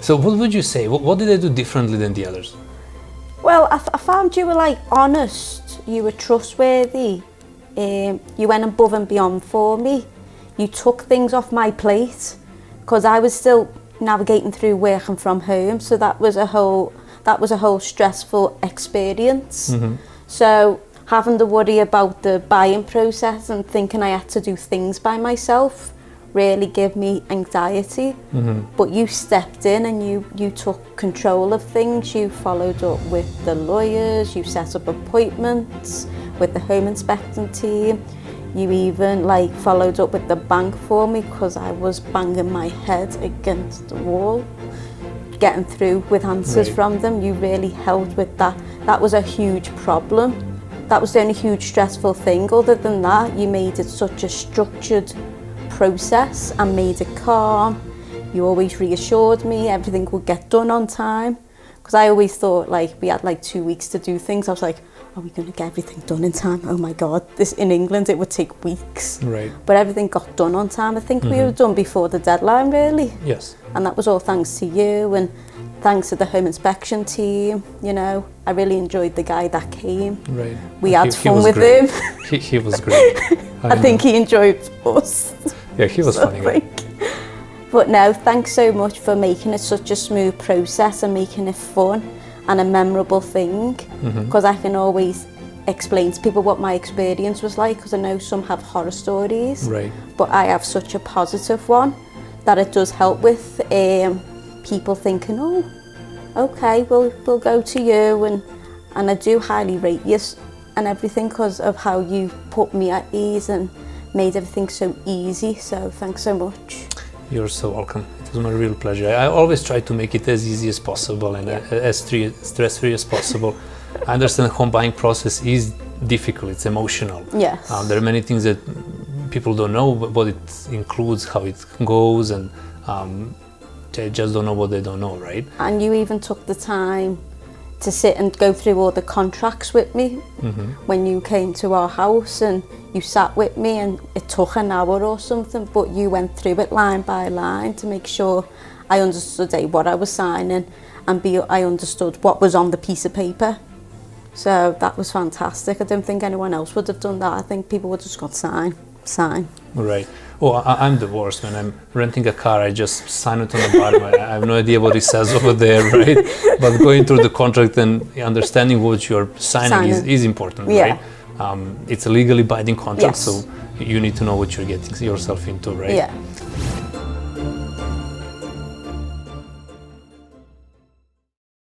So what would you say? What did I do differently than the others? Well, I found you were like honest, you were trustworthy, you went above and beyond for me. You took things off my plate because I was still navigating through working from home, so that was a whole stressful experience. So having to worry about the buying process and thinking I had to do things by myself really gave me anxiety. But you stepped in and you took control of things. You followed up with the lawyers, you set up appointments with the home inspection team. You even like followed up with the bank for me because I was banging my head against the wall, getting through with answers from them. You really helped with that. That was a huge problem. That was the only huge stressful thing. Other than that, you made it such a structured process and made it calm. You always reassured me everything would get done on time, because I always thought like we had like 2 weeks to do things. I was like, are we going to get everything done in time? Oh my God, this in England it would take weeks. But everything got done on time. I think we were done before the deadline, really. Yes. And that was all thanks to you and thanks to the home inspection team. You know, I really enjoyed the guy that came. We had fun with him. He was great. I think he enjoyed us. Yeah, he was funny. But no, thanks so much for making it such a smooth process and making it fun and a memorable thing, because I can always explain to people what my experience was like, because I know some have horror stories, but I have such a positive one that it does help with people thinking, oh, okay, we'll go to you, and I do highly rate you and everything because of how you put me at ease and made everything so easy. So thanks so much. You're so welcome. It was my real pleasure. I always try to make it as easy as possible and as stress-free as possible. I understand the home buying process is difficult, it's emotional. Yes. There are many things that people don't know what it includes, how it goes, and they just don't know what they don't know, right? And you even took the time to sit and go through all the contracts with me when you came to our house, and you sat with me, and it took an hour or something, but you went through it line by line to make sure I understood what I was signing, and I understood what was on the piece of paper. So that was fantastic. I don't think anyone else would have done that. I think people would just got sign. Right. Oh, I'm the worst. When I'm renting a car, I just sign it on the bottom. I have no idea what it says over there, right? But going through the contract and understanding what you're signing. Is important, right? It's a legally binding contract, so you need to know what you're getting yourself into, right? Yeah.